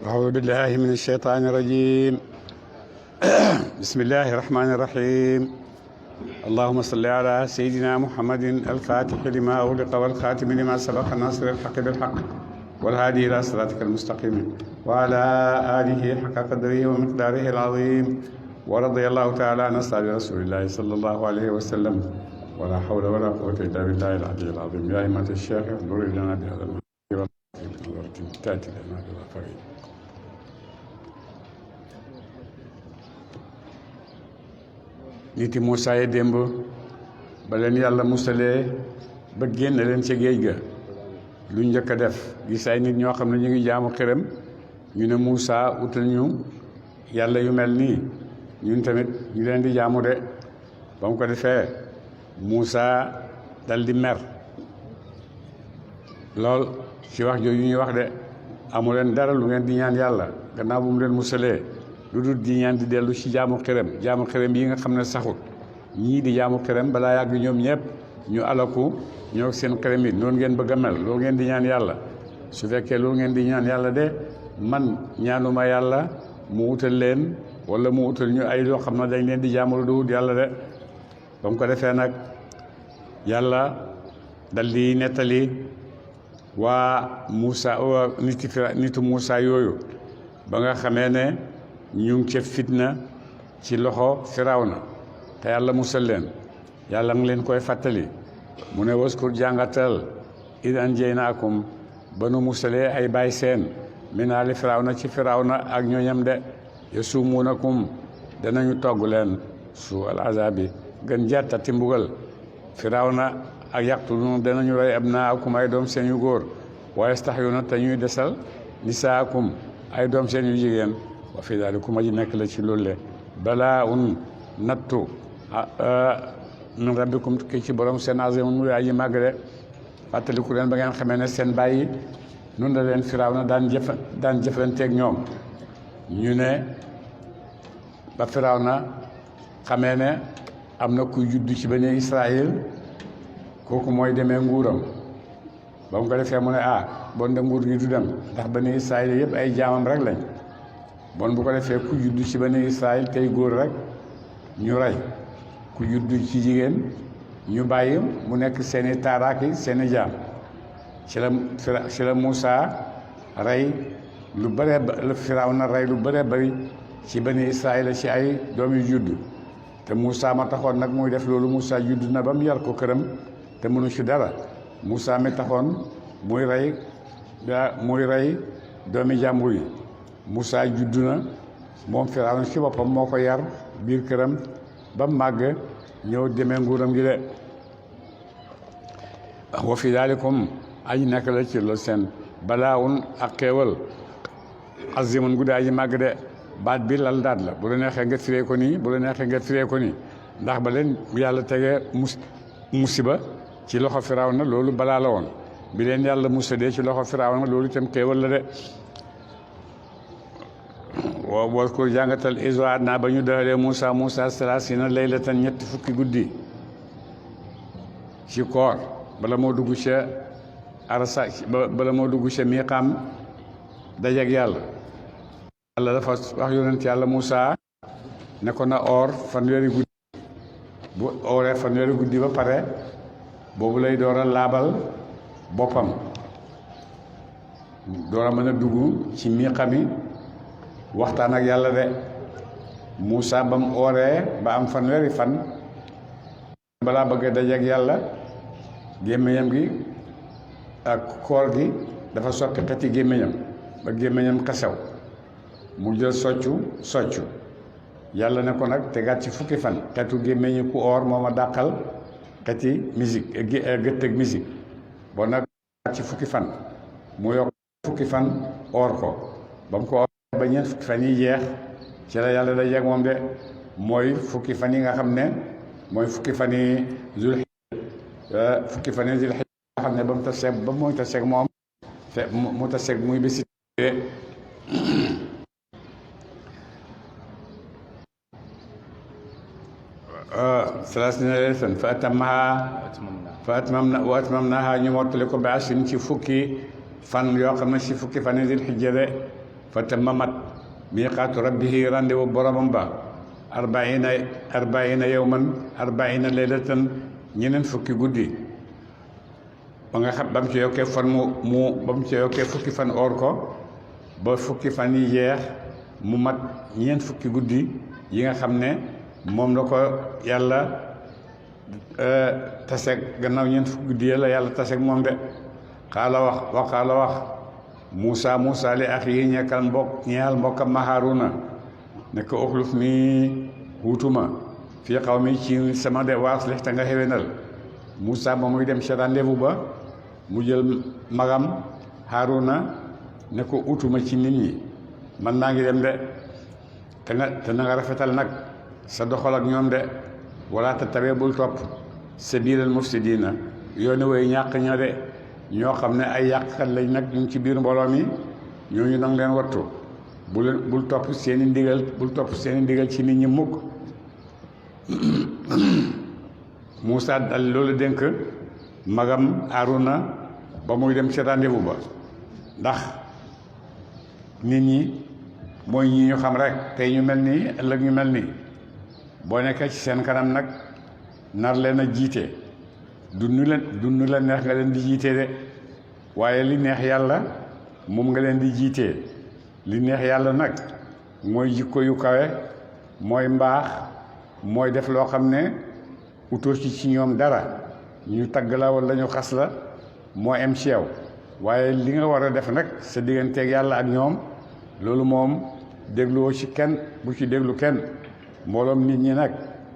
أعوذ بالله من الشيطان الرجيم. بسم الله الرحمن الرحيم. اللهم صل على سيدنا محمد الفاتح لما أغلق والخاتم لما سبق ناصر الحق بالحق والهادي إلى صراطك المستقيم وعلى آله حق قدره ومقداره العظيم. ورضي الله تعالى عن أصحاب رسول الله صلى الله عليه وسلم ولا حول ولا قوة إلا بالله العلي العظيم. يا أئمة الشيخ انظر لنا بهذا المنظر تأتي لنا بالغفرين. niti Moussa yi démb ba leen yàlla musalee ba génn leen ca géej ga lu njëkk a def gis ay nit ñoo xam ne ñu ngi jaamu xërëm ñu ne Moussa utal ñu yàlla yu mel nii ñun tamit ñu leen di jaamu de. ba mu ko defee Moussa dal di mer lool ci wax jooju ñuy wax de amu leen dara lu ngeen di ñaan yàlla gannaaw bu mu leen musalee lu dul di ñaan di dellu ci jaamu xërëm yi nga xam ne saxut. ñii di jaamu xërëm balaa yàgg ñoom ñëpp ñu alaku ñoo seen xërëm yi noonu ngeen bëgg a mel loolu ngeen di ñaan yàlla. su fekkee loolu ngeen di ñaan yàlla de man ñaanuma yàlla mu wutal leen wala mu wutal ñu ay loo xam ne dañ leen di jaamu lu dul yàlla de. ba mu ko defee nag yàlla dal di nettali waa Moussa nitu Moussa yooyu ba nga xamee ne ñu ngi ca fitna ci loxo Firawna te yàlla musal leen yàlla ngi leen koy fàttali mu ne waskur jàngatal id anjaynaakum ba nu musalee ay baay seen min aali Firawna ci Firawna ak ñooñam de yasumuunakum danañu togg leen su al azabi gën jàttati mbugal Firawna ak yaqtuluuna danañu rey abnaakum ay doom seen yu góor wa yastahyuuna te ñuy desal nisaakum ay doom seen yu jigéen wa fi daalikum aji nekk la ci loolu le balaa un nattu min rabbikum ki ci borom seen azimun mu aji màgg de. fàttaliku leen ba ngeen xamee ne seen bàyyi nun la leen Firawna daan jëflanteeg ñoom ñu ne ba Firawna xamee ne am na kuy juddu ci bani Israël kooku mooy demee nguuram ba mu ko defee mu ne bon de nguur gi du dem ndax bani Israël yëpp ay jaamam rek lañ. bon bu ko defee ku juddu ci bani Israël tey góor rek ñu rey ku juddu ci jigéen ñu bàyyi mu nekk seeni taaraaki seeni jaam. ci la Moussa rey lu bëree la Firawna rey lu bëree bëri ci bani Israël ci ay doom yu juddu te Moussa ma taxoon nag muy def loolu Moussa juddu na ba mu yar ko këram te mënu ci dara. Moussa mi taxoon muy rey doomi jàmbur yi. Moussa juddu na moom Firawna ci boppam moo ko yar biir këram ba màgg ñëw demee nguuram gi de. wa fi daalikum aji nekk la ci loolu seen balaawun ak xéewal azimun guddi aji màgg de. baat bi lal daat la bu la neexee nga firee ko nii bu la neexee nga firee ko nii ndax ba leen yàlla tegee musiba ci loxo Firawna loolu balaa la woon bi leen yàlla musadee ci loxo Firawna loolu itam xéewal la de. waaw ko jàngatal iswaat naa ba ñu daxalee Moussa salaasina laylatan ñetti fukki guddi ci koor bala moo dugg ca arasa bala moo dugg ca miiqaam dajeek yàlla dafa wax yonent yàlla Moussa ne ko na oor fanweeri guddi bu ooree fanweeri guddi ba pare boobu lay door a laabal boppam door a mën a dugg ci miiqaami waxtaan ak yàlla de. Moussa ba mu ooree ba am fanweeri fan balaa bëgg a dajeek yàlla gémmiñam gi ak koor gi dafa sotti xeti gémmiñam ba gémmiñam kasew mu jël soccu yàlla ne ko nag tegaat ci fukki fan xetu gémmiñu ku oor moo ma dàqal xeti musique gëtt ak musique bon nag ci fukki fan mu yokk fukki fan oor ko ba mu ko oor ba ñeent fukki fan yi jeex ci la yàlla da jeeg moom de. mooy fukki fan yi nga xam ne mooy fukki fan yi Zulhijja nga xam ne ba muy taseeg moom mu taseeg muy bési salaasina leylatan fa atmamnaahaa ñu mottali ko bi ashrin ci fukki fan yoo xam ne ci fukki fan yi Zulhijja de fa tamamat miqaatu rabbihi rendez-vous boromam ba arbaina yawman arbaina leylatan ñeneen fukki guddi ba nga xam ba mu ci yokkee fan ba mu ci yokkee fukki fan or ko ba fukki fan yi jeex mu mat ñeent fukki guddi yi nga xam ne moom la ko yàlla taseeg gannaaw ñeent fukki guddi la yàlla taseeg moom de xaala wax Muusa li axi ñeexal mbokkam ma Haaruna ne ko uxluf nii wutuma fii xaw mi ci sama de waas li te nga xewenal Muusa ba muy dem ci rendez-vous ba mu jël magam Haaruna ne ko utuma ci nit ñi man naa ngi dem de te na nga rafetal nag sa doxal ak ñoom de wala te tabee bul topp sabiilal mufsidiina yoonu way ñàq ña de ñoo xam ne ay yàqkat lañ nag ñu ngi ci biir mbooloo mi ñooñu nang leen wattu bul topp seeni ndigal ci nit ñi mukk Muusa dal loolu dénk magam Haaruna ba muy dem ci rendez-vous ba ndax nit ñi mooy ñi ñu xam rek tey ñu mel nii ëllëg ñu mel nii boo nekkee ci seen kanam nag nar leen a jiite du nu la neex nga leen di jiite de waaye li neex yàlla moom nga leen di jiitee li neex yàlla nag mooy jikko yu kawe mooy mbaax mooy def loo xam ne utoo ci ñoom dara ñu tagg la wala ñu xas la moo em ci yow waaye li nga war a def nag sa digganteeg yàlla ak ñoom loolu moom dégluwoo ci kenn bu ci déglu kenn mbooloom nit ñi nag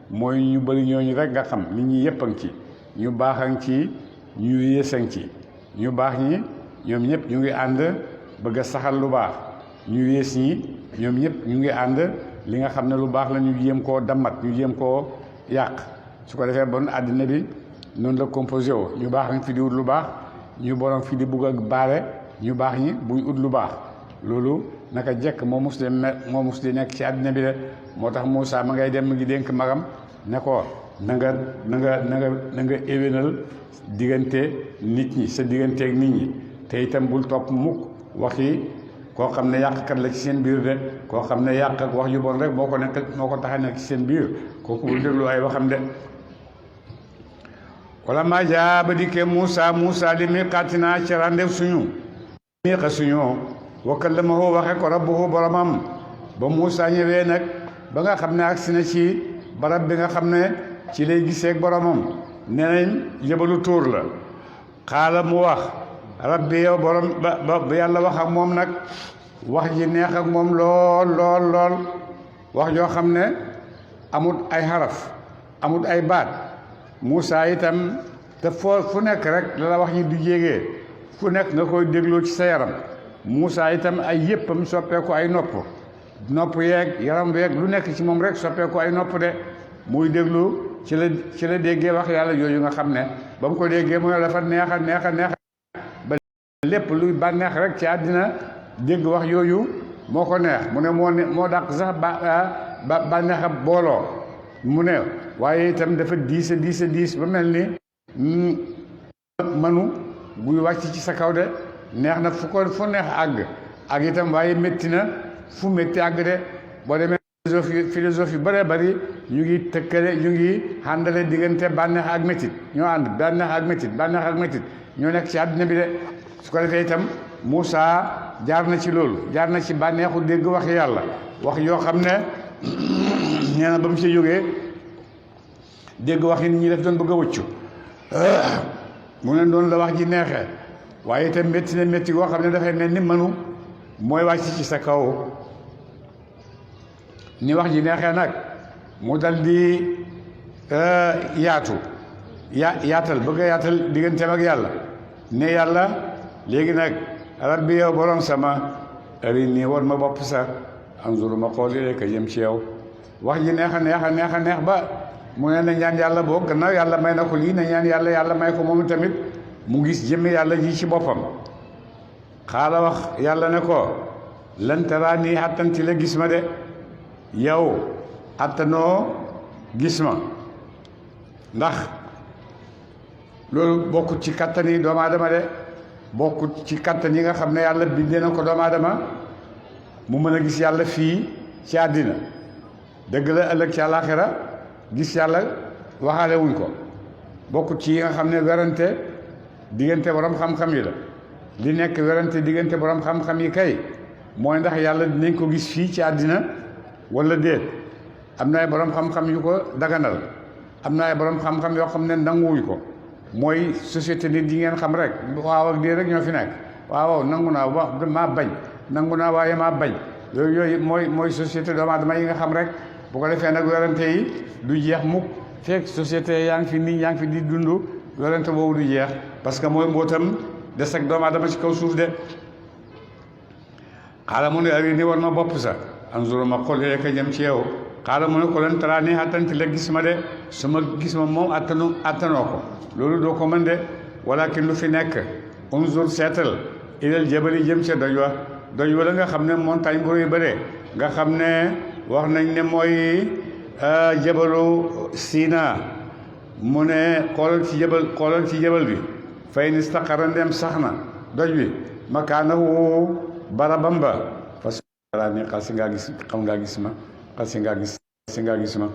mooy ñu bëri ñooñu rek nga xam nit ñi yëpp a ngi ci ñu baax a ngi ci ñu yées a ngi ci ñu baax ñi ñoom ñëpp ñu ngi ànd bëgg a saxal lu baax ñu yées ñi ñoom ñëpp ñu ngi ànd li nga xam ne lu baax la ñu jéem koo dammat ñu jéem koo yàq su ko defee bon àddina bi noonu la composé woo ñu baax a ngi fi di wut lu baax ñu borom fi di bugg a baare ñu baax ñi buñ ut lu baax loolu naka jekk moo mus di nekk ci àddina bi de moo tax Muusa ma ngay dem mu ngi dénk magam ne ko na nga éwénal diggante nit ñi sa digganteeg nit ñi te itam bul topp mukk waxi koo xam ne yàqkat la ci seen biir de koo xam ne yàq ak wax ju bon rek moo ko tax a nekk ci seen biir kooku bul déglu ay waxam de wala maa jaa ba dikkee Muusa li miiqaatinaa ci rendez-vous suñu wa kallamahu waxe ko rabbuhu boromam ba Muusa ñëwee nag ba nga xam ne agsi na ci barab bi nga xam ne ci lay gisee ak boromam nee nañ jëbalu tuur la xaala mu wax rabbi yow borom ba yàlla wax ak moom nag wax ji neex ak moom lool wax joo xam ne amut ay xaraf amut ay baat Muusa itam te fu nekk rek la wax ji du jégee fu nekk nga koy dégloo ci sa yaram Muusa itam ay yëppam soppeeku ay nopp yeeg yaram yeeg lu nekk ci moom rek soppeeku ay nopp de muy déglu ci la déggee wax yàlla jooju nga xam ne ba mu ko déggee mu ne dafa neex ba lépp luy bànneex rek ci àddina dégg wax yooyu moo ko neex mu ne moo dàq sax bànneex a booloo mu ne waaye itam dafa diis ba mel ni manu buy wàcc ci sa kaw de neex na fu neex àgg ak itam waaye métti na fu métti àgg de boo demee philosophie bëree bëri ñu ngi tëkkale ñu ngi àndale diggante bànneex ak métit ñoo ànd bànneex ak métit ñoo nekk ci àddina bi de su ko defee itam Muusa jaar na ci loolu jaar na ci bànneexu dégg wax yàlla wax yoo xam ne nee na ba mu ci jógee dégg wax yi nit ñi def doon bëgg a wëccu mu ne doon la wax ji neexee waaye itam métti na métti goo xam ne dafay mel ni mënu mooy wàcc ci sa kaw ni wax ji neexee nag mu dal di yaatal bëgg a yaatal digganteem ak yàlla ne yàlla léegi nag rabbi yow borom sama arinii war ma bopp sa anzur ma xool ilayka jëm ci yow wax ji neex ba mu ne na ñaan yàlla boo gannaaw yàlla may na ko lii na ñaan yàlla may ko moom tamit mu gis jëmmi yàlla ji ci boppam xaala wax yàlla ne ko lan taraanii xattanti la gis ma de yow attanoo gis ma ndax loolu bokkut ci kattan yi doomu aadama de bokkut ci kattan yi nga xam ne yàlla bindee na ko doomu aadama mu mën a gis yàlla fii ci àddina dëgg la ëllëg ci àllaaxira gis yàlla waxaale wuñ ko bokkut ci yi nga xam ne werante diggante borom xam-xam yi la li nekk werante diggante borom xam-xam yi kay mooy ndax yàlla dinañ ko gis fii ci àddina wala déet am na ay borom xam-xam yu ko daganal am na ay borom xam-xam yoo xam ne nanguwuñ ko mooy société nit yi ngeen xam rek waaw ak déet rek ñoo fi nekk waaw nangu naa maa bañ nangu naa waaye maa bañ yooyu mooy société doomu aadama yi nga xam rek bu ko defee nag werante yi du jeex mukk fekk société yaa ngi fi nit yaa ngi fi di dund werante boobu du jeex parce que mooy mbootam des ak doomu aadama ci kaw suuf de xaala mu ne ari ni war ma bopp sa anzuru ma xool ka jëm ci yow xaala mu ne ko leen taraa ni attan ci la gis ma de su ma gis ma moom attanoo ko loolu doo ko mën de walakin lu fi nekk unzur seetal ilal jabali jëm ca doj wa la nga xam ne montagne bu rëy bëre nga xam ne wax nañ ne mooy jabalu Sina mu ne xoolal ci jabal bi fay ni staqara ndem sax na doj bi makaanahu barabam ba fas ni xal si ngaa gis xam ngaa gis ma xal si ngaa gis ma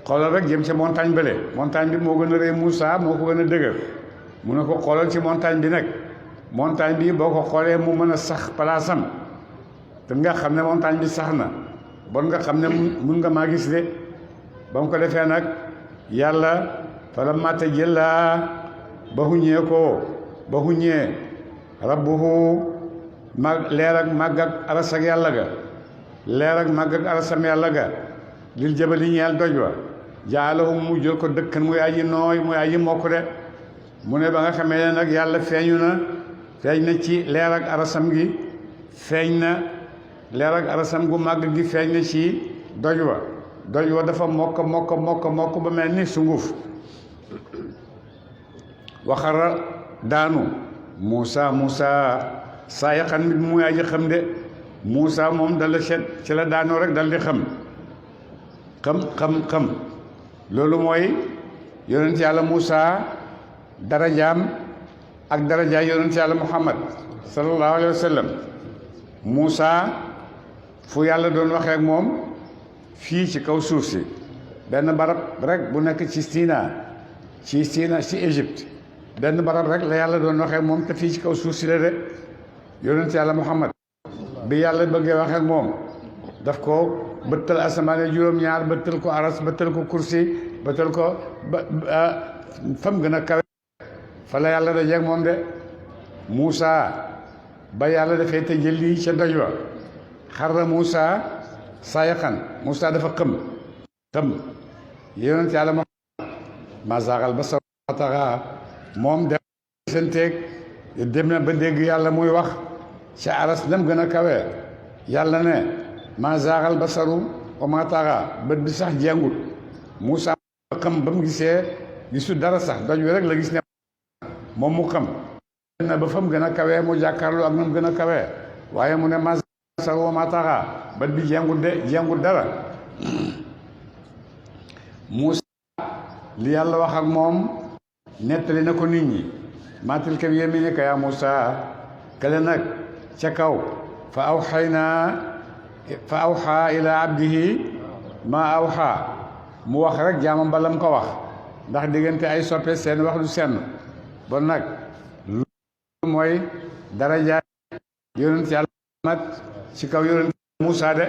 xoolal rek jëm ca montagne bële montagne bi moo gën a rëy Moussa moo ko gën a dëgër mu ne ko xoolal ci montagne bi nag montagne bi boo ko xoolee mu mën a sax palaasam te nga xam ne montagne bi sax na bon nga xam ne mun nga maa gis de ba mu ko defee nag yàlla fala mata jëllaa ba huññee rabbuhu leer ak màgg ak aras ak yàlla ga leer ak màgg ak arasam yàlla ga lil jabali ñeel doj wa jaalahu mu jël ko dëkkan muy aji nooy muy aji mokk de mu ne ba nga xamee ne nag yàlla feeñ na ci leer ak arasam gi feeñ na leer ak arasam gu màgg gi feeñ na ci doj wa dafa mokk ba mel ni sunguf waxara daanu Muusa saa yaqan mit muy aji xam de Muusa moom dal ci la daanoo rek dal di xam loolu mooy yonent yàlla Muusa darajaam ak darajaay yonent yàlla Muhammad sallallahu alayhi wa sallam Muusa fu yàlla doon waxee ak moom fii ci kaw suuf si benn barab rek bu nekk ci ci Égypte benn barab rek la yàlla doon waxee ak moom te fii ci kaw suuf si la de yonent yàlla Muhammad bi yàlla bëggee waxee ak moom daf ko bëttal asamaane juróom-ñaar bëttal ko aras bëttal ko kursi bëttal ko fam gën a kawe fa la yàlla dajeeg moom de Muusa ba yàlla dafay tëjëli ca doj wa xarra Muusa saayaqan Muusa dafa xëm yonent yàlla ma zaagal ba sa taxa moom dem santeeg dem na ba dégg yàlla muy wax ca aras nam gën a kawe yàlla ne ma zaagal basaru wa ma taxa bët bi sax jengut Muusa xam ba mu gisu dara sax doj wi rek la gis ne moom mu xam na ba fa mu gën a kawee mu jàkkaarloo ak na mu gën a kawee waaye mu ne ma zaagal wa ma taxa bët bi jengut dara Muusa li yàlla wax ak moom nettali na ko nit ñi maa tilka bi yamiinika yaa Muusa kale nag ca kaw fa awxaa ila abdihi ma awxaa mu wax rek jaamam balam ko wax ndax diggante ay soppe seen wax du senn bon nag loolu mooy daraja yonent yàlla Muhammad ci kaw yonent Muusa de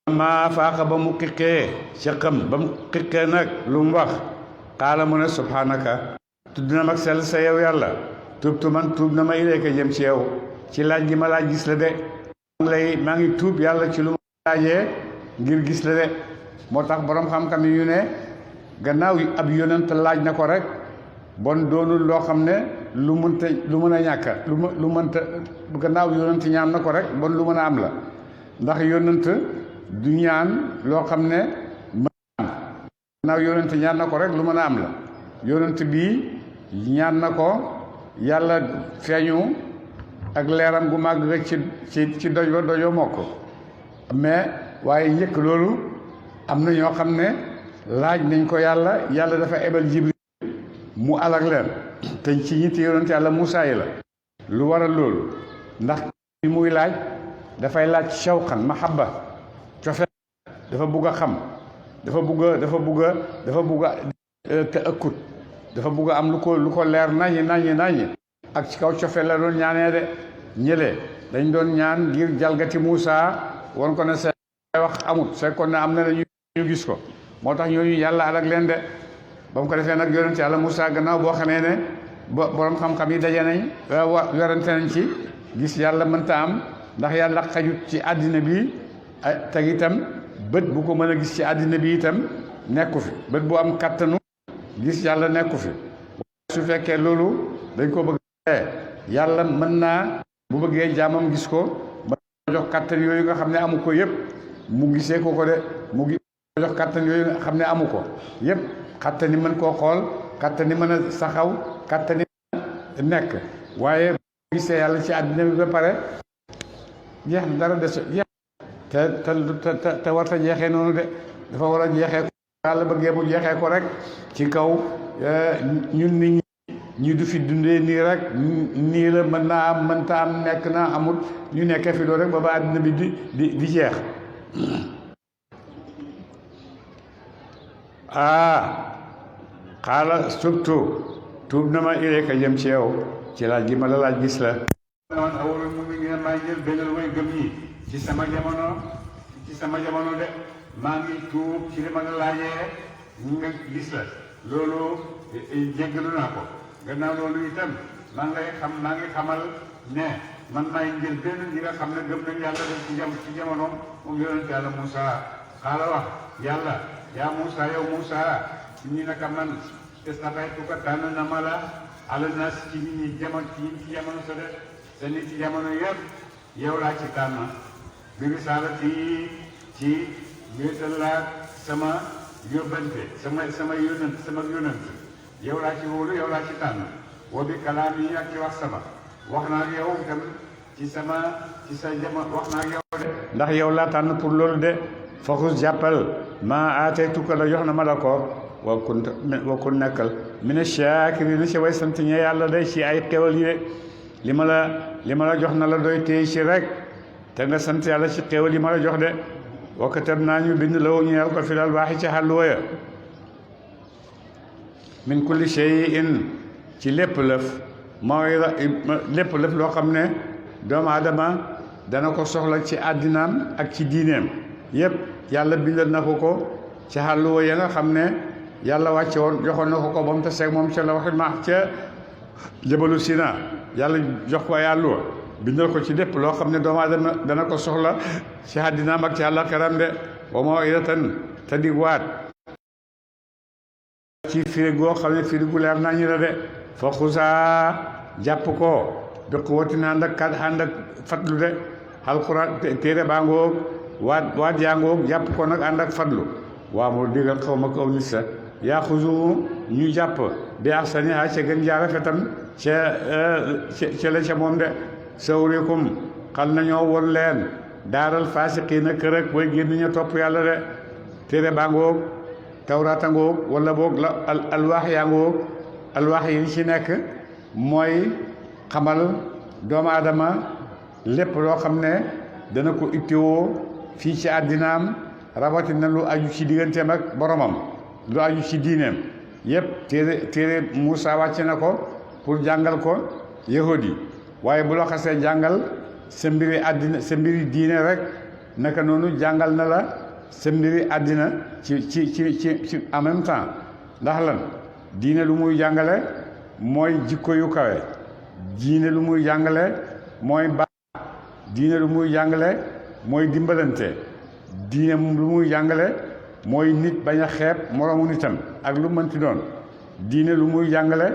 ma faaqa ba mu xiqee ca xam ba mu xiqee nag lu mu wax xaala mu ne subhanaka tudd na mag sell sa yow yàlla tuub na ma ilayka jëm ci yow ci laaj gi ma laaj gis la de maa ngi tuub yàlla ci lu ma laajee ngir gis la de moo tax borom xam-xam yu ne gannaaw ab yonent laaj na ko rek bon doonul loo xam ne lu mën a ñàkka lu mënta gannaaw yonent ñaan na ko rek bon lu mën a am la ndax yonent du ñaan loo xam ne gannaaw yonent ñaan na ko rek lu mën a am la yonent bii ñaan na ko yàlla feeñu ak leeram gu màgg rek ci doj wa dojoo mokk mais waaye njëkk loolu am na ñoo xam ne laaj nañ ko yàlla dafa ebal Jibril mu alag leen te ci ñitti yonent yàlla Muusaa yi la lu waral loolu ndax bi muy laaj dafay laaj shawqan mahabba cofe dafa bugg a xam dafa bugg a te ëkkut dafa bugg a am lu ko leer nañi ak ci kaw cofe la doon ñaanee de ñële dañ doon ñaan ngir jalgati Muusa won ko ne seen wax amut fekkoon ne am na ñu gis ko moo tax ñooñu yàlla alak leen de ba mu ko defee nag yonent yàlla Muusa gannaaw boo xamee ne borom xam-xam yi daje nañ werante nañ ci gis yàlla mënta am ndax yàlla xajut ci àddina bi teg itam bët bu ko mën a gis ci àddina bi itam nekku fi bët bu am kattanu gis yàlla nekku fi su fekkee loolu dañ ko bëgg yàlla mën naa bu bëggee jaamam gis ko ba jox kattan yooyu nga xam ne amu ko yëpp mu gisee ko de mu jox kattan yooyu nga xam ne amu ko yëpp kattani mën koo xool kattani mën a saxaw kattani nekk waaye gisee yàlla ci àddina bi ba pare jeex na dara des jeex te warta jeexee noonu de dafa war a jeexee ko yàlla bëggee mu jeexee ko rek ci kaw ñun nit ñi du fi dundee nii rek nii la mën naa am mënta am nekk naa amul ñu nekkee fi loolu rek ba àddina bi di jeex xaala surtout tuub na ma ileeka jëm ci yow ci laaj gi ma la laaj gis la man awalul mu ngi maa jël benn way gëm yi ci sama jamono de maa ngi tuub ci li ma la laajee nga gis la loolu jéggalu naa ko gannaaw loolu itam maa ngi xamal ne man maay njël benn ñi nga xam ne gëm nañ yàlla def ci jamonoom moom yonent yàlla Muusa xaala wax yàlla yaa Muusa yow Muusa ñi naka man istafaytuka tànn na ma la ala nas ci nit ñi ci jamono sa def sa nit ci jamono yëpp yow laa ci tànn bi risaalati ci wéetal laa sama yóbbante sama yónnant yow laa ci wóolu yow laa ci tànn wa bi kalaam yi ak ci wax sama wax naa ak yow tam ci sa jamono wax naa ak yow de ndax yow laa tànn pour loolu de foxus jàppal maa aataytuka la jox na ma la ko wa kun nekkal mina shaakiriina ci way sant ñe yàlla day ci ay xewal yi de li ma la jox na la doy téye ci rek te nga sant yàlla ci xewal yi ma la jox de wa katabnaa ñu bind la ñu yàlla ko fi dal baaxi ci xàlluwa ya min kulli shay'in ci lépp lëf loo xam ne doomu aadama dana ko soxla ci àddinaam ak ci diineem yépp yàlla bindal na ko ci xàlluwa ya nga xam ne yàlla wàcce woon joxoon na ko ba mu taseeg moom ca la waxi ma ca jabalu Sina yàlla jox ko ay àlluwa bindal ko ci lépp loo xam ne doomu aadama dana ko soxla ci àddinaam ak ci àllaaxiram de wa maw'izatan te di waat ci firi goo xam ne firi gu leer nañu la de fa xusaa jàpp ko bi quwwatin ànd ak fatlu de alxuraan téere baa ngoog waat yaa ngoog jàpp ko nag ànd ak fatlu waa mu digal xaw ma ko aw nit sa yaa xusu ñu jàpp bi ahsanihaa ca gën jaa rafetam ca la ca moom de sawrikum xal nañoo won leen daaral faasiqiina kër ak booy génn ña topp yàlla de téere baa ngoog tawraata ngoog wala boog la alwaax yaa ngoog alwaax yi ci nekk mooy xamal doomu aadama lépp loo xam ne dana ko ittewoo fii ci àddinaam rawatina lu aju ci digganteem ak boromam lu aju ci diineem yépp téere Muusa wàcce na ko pour jàngal ko yahudi waaye bu la xasee jàngal sa mbiri àddina sa mbiri diine rek naka noonu jàngal na la sa mbiri àddina ci en même temps ndax lan diine lu muy jàngale mooy jikko yu kawe diine lu muy jàngale mooy baax diine lu muy jàngale mooy dimbalante diine lu muy jàngale mooy nit bañ a xeeb moroomu nitam ak lu mënti doon diine lu muy jàngale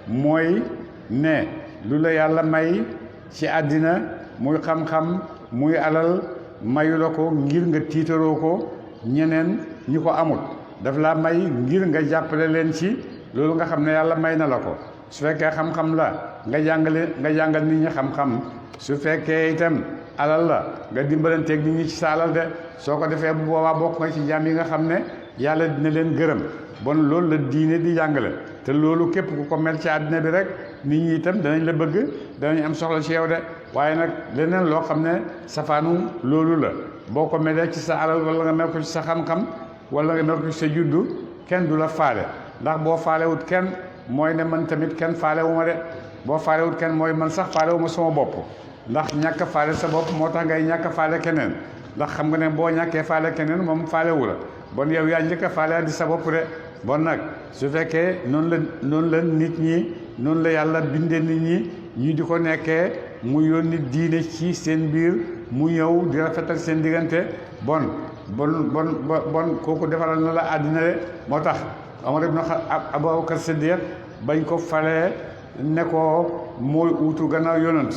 mooy ne lu la yàlla may ci àddina muy xam-xam muy alal mayu la ko ngir nga tiitaroo ko ñeneen ñi ko amul daf laa may ngir nga jàppale leen ci loolu nga xam ne yàlla may na la ko su fekkee xam-xam la nga jàngal nit ñi xam-xam su fekkee itam alal la nga dimbalanteeg nit ñi ci sa alal de soo ko defee bu boobaa bokk nga ci jaam yi nga xam ne yàlla dina leen gërëm bon loolu la diine di jàngale te loolu képp ku ko mel ci àddina bi rek nit ñi itam danañ la bëgg danañ am soxla ci yow de waaye nag leneen loo xam ne safaanu loolu la boo ko melee ci sa alal wala nga mel ko ci sa xam-xam wala nga mel ko ci sa juddu kenn du la faale ndax boo faalewut kenn mooy ne man tamit kenn faalewu ma de boo faalewut kenn mooy man sax faalewu ma sama bopp ndax ñàkk faale sa bopp moo tax ngay ñàkk faale keneen ndax xam nga ne boo ñàkkee faale keneen moom faalewu la bon yow yaa njëkk a faale di sa bopp de bon nag su fekkee noonu la nit ñi noonu la yàlla bindee nit ñi ñu di ko nekkee mu yónni diine ci seen biir mu ñëw di rafetal seen diggante bon kooku defaral na la àddina de moo tax Omar ibn Abubakar Siddiq bañ ko falee ne ko mooy uutu gannaaw yonant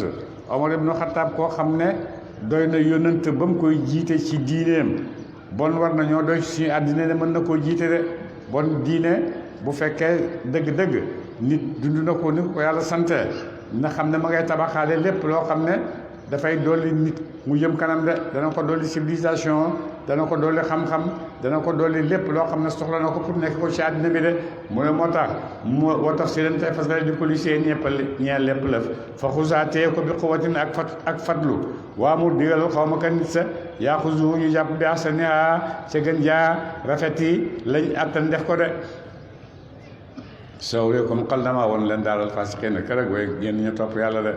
Omar ibn Xattaab koo xam ne doy na yonant ba mu koy jiite ci diineem bon war nañoo doy suñu àddina ne mën na koo jiite de bon diine bu fekkee dëgg-dëgg nit dund na ko ni ko yàlla sante na xam ne ma ngay tabaxaale lépp loo xam ne dafay dolli nit mu jëm kanam de dana ko dolli civilisation dana ko dolli xam-xam dana ko dolli lépp loo xam ne soxla na ko pour nekk ko ci àddina bi de mu ne moo tax si leen tey fas di ko lisee ñeel lépp lëf fa xusaatee ko bi xuwatin ak fatlu waa mu digal xaw ma ka nit sa yaa xusu ñu jàpp bi asani a ca gën jaa rafet yi lañ attan def ko de soo wee comme xal damaa woon leen daalal fas kenn kërëg way génn ñu topp yàlla de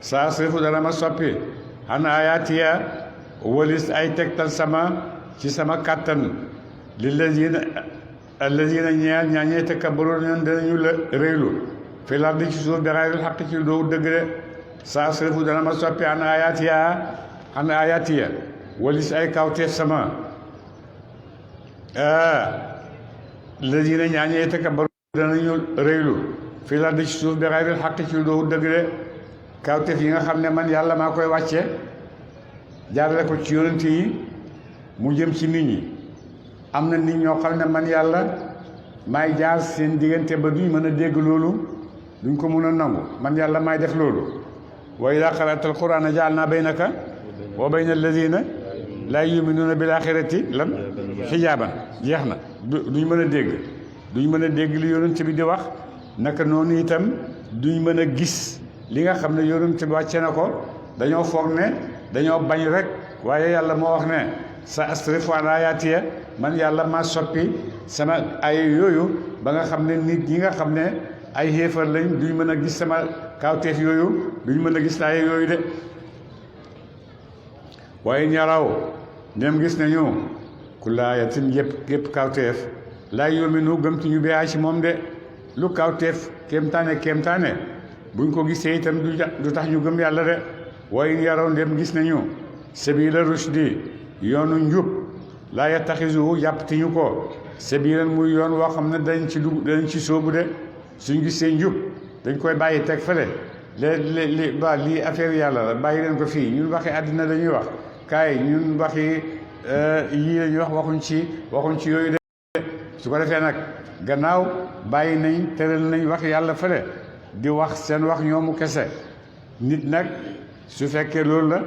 saa srifu dana ma soppi xana ayaatiya walis ay tegtal sama ci sama kàttan allazina ñaañee takabbaru ñoon danañu la réylu fil ardi ci suuf bi xayril xaq ci doo dëgg de saa srifu dana ma soppi xana ayaatiya walis ay kawteef sama allazina ñaañee takabbaru danañu réylu fil ardi ci suuf bi xayril xaq ci doo dëgg de kawteef yi nga xam ne man yàlla maa koy wàcce jaarale ko ci yonent yi mu jëm ci nit ñi am na nit ñoo xam ne man yàlla maay jaar seen diggante ba duñ mën a dégg loolu duñ ko mën a nangu man yàlla maay def loolu wa idaa qara'tal qur'aana ja'alnaa baynaka wa bayna alladiina laa yu'minuuna bil aaxirati lan xijaaban jeex na duñ mën a dégg duñ mën a dégg li yonent bi di wax naka noonu itam duñ mën a gis li nga xam ne yonent bi wàcce na ko dañoo foog ne dañoo bañ rek waaye yàlla moo wax ne sa asrifu an ayaatiya man yàlla maa soppi sama ay yooyu ba nga xam ne nit ñi nga xam ne ay xéefar lañ duñ mën a gis sama kawteef yooyu duñ mën a gis laaye yooyu de waaye ñaraw ndem gis nañu ku laayatin yëpp kawteef laa yominu gëm ci ñu beyaa ci moom de lu kawteef kéemtaane buñ ko gisee itam du tax ñu gëm yàlla de waaye yaraw ndem gis nañu sabila rushdi yoonu njub laa yattaxisu jàppati ñu ko sabilan muy yoon woo xam ne dañ ci sóobu de suñ gisee njub dañ koy bàyyi teg fële lii affaire yàlla la bàyyi leen ko fii ñun waxi àddina dañuy wax kaay ñun waxi yii lañuy wax waxuñ ci yooyu de su ko defee nag gannaaw bàyyi nañ tëral nañ wax yàlla fële di wax seen wax ñoomu kese nit nag su fekkee loolu la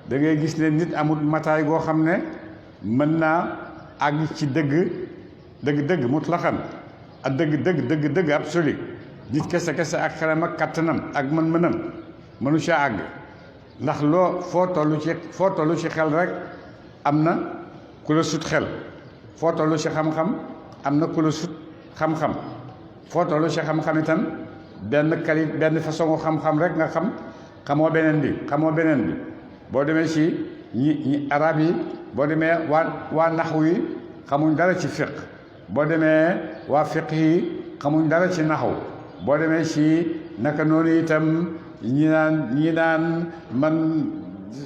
da ngay gis ne nit amul mataay goo xam ne mën naa àgg ci dëgg mutlaxan ak dëgg absolu nit kese ak xelam ak kattanam ak mën-mënam mënu ca àgg ndax foo tollu ci xel rek am na ku la sut xel foo tollu ci xam-xam am na ku la sut xam-xam foo tollu ci xam-xam itam benn façon xam-xam rek nga xamoo beneen bi boo demee ci ñi arab yi boo demee waa naxwu yi xamuñ dara ci fiq boo demee waa fiq yi xamuñ dara ci naxwu boo demee ci naka noonu itam ñi naan man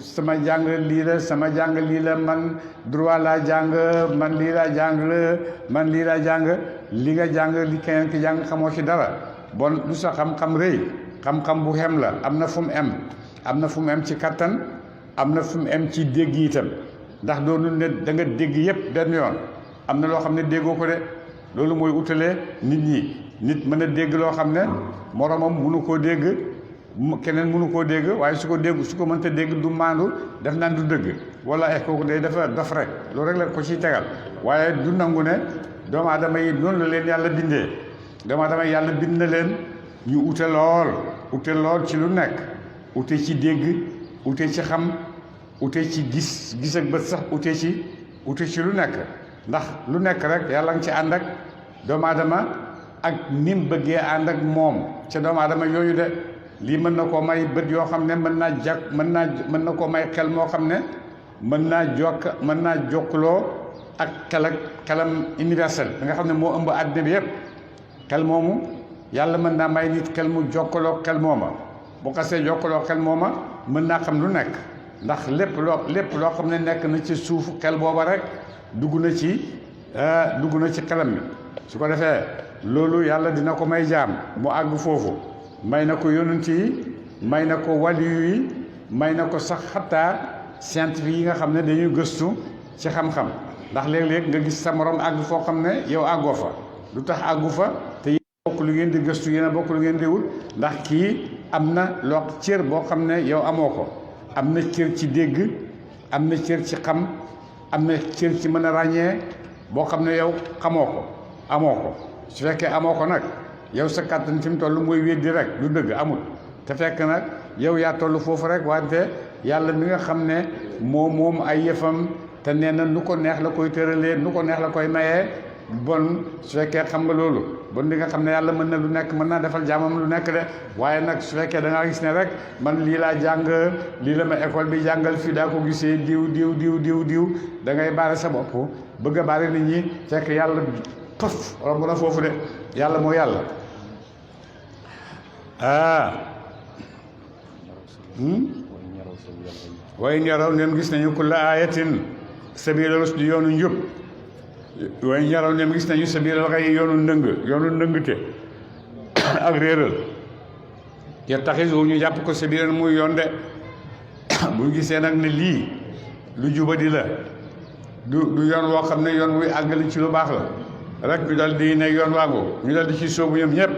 sama jàng lii la man droit laa jàng man lii laa jàng li nga jàng li keneen ki jàng xamoo ci dara bon du sa xam-xam rëy xam-xam bu xem la am na fu mu em ci kattan am na fu mu em ci dégg itam ndax doonu ne da nga dégg yépp benn yoon am na loo xam ne déggoo ko de loolu mooy utalee nit ñi nit mën a dégg loo xam ne moromam mënu koo dégg keneen mënu koo dégg waaye su ko mënta dégg du maandu def naan du dëgg wala kooku day dafa dof rek loolu rek la ko ciy tegal waaye du nangu ne doomu aadama yi noonu la leen yàlla bindee doomu aadama yi yàlla bind na leen ñu ute lool ci lu nekk ute ci dégg ute ci xam ute ci gis ak bët sax ute ci lu nekk ndax lu nekk rek yàlla nga ci ànd ak doomu aadama ak nim bëggee ànd ak moom ca doomu aadama yooyu de lii mën na koo may bët yoo xam ne mën na koo may xel moo xam ne mën naa jokkaloo ak xelam universel da nga xam ne moo ëmb àddina bi yépp xel moomu yàlla mën naa may nit xel mu jokkaloo xel mooma bu xasee jokkaloo xel mooma mën naa xam lu nekk ndax lépp loo xam ne nekk na ci suufu xel booba rek dugg na ci xelam mi su ko defee loolu yàlla dina ko may jaam mu àgg foofu may na ko yonent yi may na ko waliyu yi may na ko sax xataa scientifique yi nga xam ne dañuy gëstu ci xam-xam ndax léeg-léeg nga gis sa morom àgg foo xam ne yow àggoo fa lu tax àggu fa te yéen bokk lu ngeen di gëstu yéen a bokk lu ngeen di wut ndax kii am na loo cër boo xam ne yow amoo ko am na cër ci dégg am na cër ci xam am na cër ci mën a ràññee boo xam ne yow amoo ko su fekkee amoo ko nag yow sa kàttan fi mu toll mooy weddi rek du dëgg amul te fekk nag yow yaa toll foofu rek wante yàlla mi nga xam ne moom ay yëfam te nee na nu ko neex la koy tëralee nu ko neex la koy mayee bon su fekkee xam nga loolu bon di nga xam ne yàlla mën na lu nekk mën naa defal jaamam lu nekk de waaye nag su fekkee da ngaa gis ne rek man lii laa jàng lii la ma école bi jàngal fii daa ko gisee diw da ngay baare sa bopp bëgg a baare nit ñi fekk yàlla paf romb na foofu de yàlla moo yàlla waaye ñaraw nem gis nañu kulla ayatin sabila rusdi yoonu njub waaye ñaraw nem gis nañu sabila xay yoonu ndëngte ak réeral ya taxisu ñu jàpp ko sabila muy yoon de bu gisee nag ne lii lu jubadi la du yoon woo xam ne yoon wuy àggali ci lu baax la rek ñu dal di ne yoon waango ñu dal di ci soobu ñoom ñëpp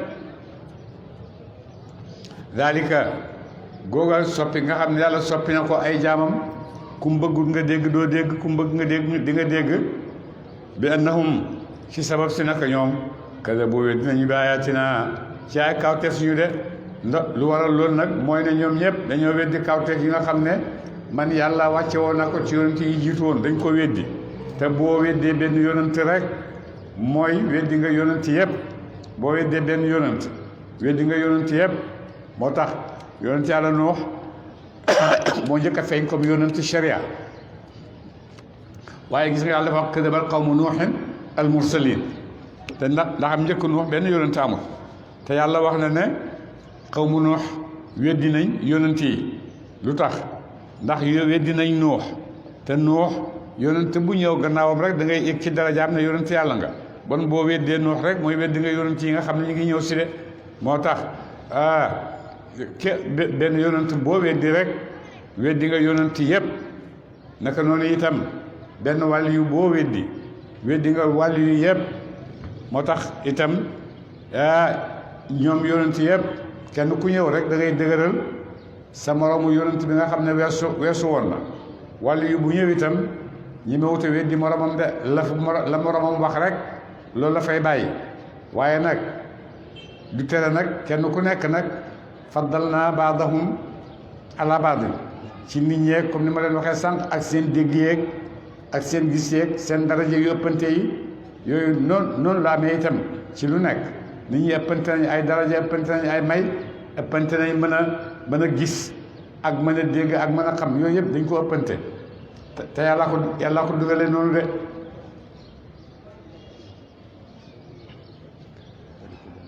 dalika googal soppi nga xam ne yàlla soppi na ko ay jaamam ku mu bëggul nga dégg doo dégg ku mu bëgg nga dégg di nga dégg bi annahum ci sabab si naka ñoom kada boobee dinañu bi ayatina ci ay kawteef suñu de lu waral loolu nag mooy ne ñoom ñëpp dañoo weddi kawteef yi nga xam ne man yàlla wàcce woon na ko ci yonent yi jiitu woon dañ ko weddi te boo weddee benn yonent rek mooy weddi nga yonent yëpp boo weddee benn yonent weddi nga yonent yëpp moo tax yonent yàlla Nuux moo njëkk a feeñ comme yonent sharia waaye gis nga yàlla dafa wax kadabal qawmu nuuhin al mursalin te ndax am njëkk Nuux benn yonent amul te yàlla wax na ne qawmu Nuux weddi nañ yonent yi lu tax ndax weddi nañ Nuux te Nuux yonent bu ñëw gannaawam rek da ngay yëg ci darajaam ne yonent yàlla nga bon boo weddee Nuux rek mooy weddi nga yonent yi nga xam ne ñu ngi ñëw si de moo tax benn yonent boo weddi rek weddi nga yonent yëpp naka noonu itam benn wàll yu boo weddi nga wàll yu yëpp moo tax itam ñoom yonent yëpp kenn ku ñëw rek da ngay dëgëral sa moromu yonent bi nga xam ne weesu woon na wàll yu bu ñëw itam ñi ma wute weddi moromam de la moromam wax rek loolu la fay bàyyi waaye nag du tere nag kenn ku nekk nag faddal naa baadahum ala baadin ci nit ñeeg comme ni ma leen waxee sànq ak seen dégg yeeg ak seen gis yeeg seen daraja yu ëppante yi yooyu noonu la amee itam ci lu nekk nit ñi ëppante nañ ay daraja ëppante nañ ay may ëppante nañ mën a gis ak mën a dégg ak mën a xam yooyu yëpp dañ ko ëppante te yàllaa ko dugalee noonu de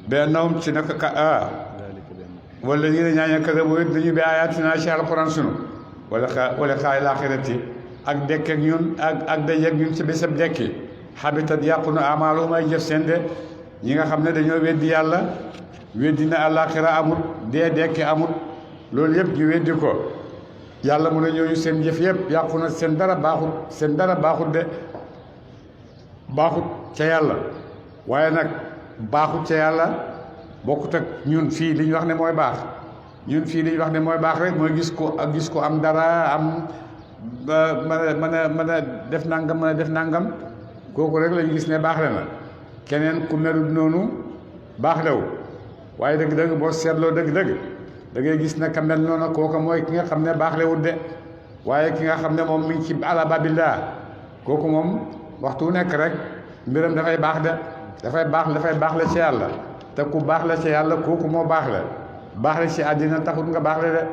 bennahum ci naka wala ñi ne ñaaña kadabu dañu bi ayatina ci alquran sunu wala xaay laaxirati ak dekk ak ñun ak dajeeg ñun ci bésab dekki habitat yàqu na amaaluhum ay jëf seen de ñi nga xam ne dañoo weddi yàlla weddi na àllaaxira amut dee dekki amut loolu yëpp ñu weddi ko yàlla mun a ñooñu seen jëf yëpp yàqu na seen dara baaxut de baaxut ca yàlla waaye nag baaxut ca yàlla bokkut ak ñun fii li ñu wax ne mooy baax ñun fii li ñu wax ne mooy baax rek mooy gis ko am dara am mën a def nangam kooku rek la ñu gis ne baax le na keneen ku melut noonu baax lew waaye dëgg-dëgg boo seetloo dëgg-dëgg da ngay gis ne ka mel noonu kooka mooy ki nga xam ne baax le wut de waaye ki nga xam ne moom mi ngi ci ala babillah kooku moom waxtu wu nekk rek mbiram dafay baax de dafay baax la ci yàlla te ku baax la ci yàlla kooku moo baax la baax la ci àddina taxut nga baax la de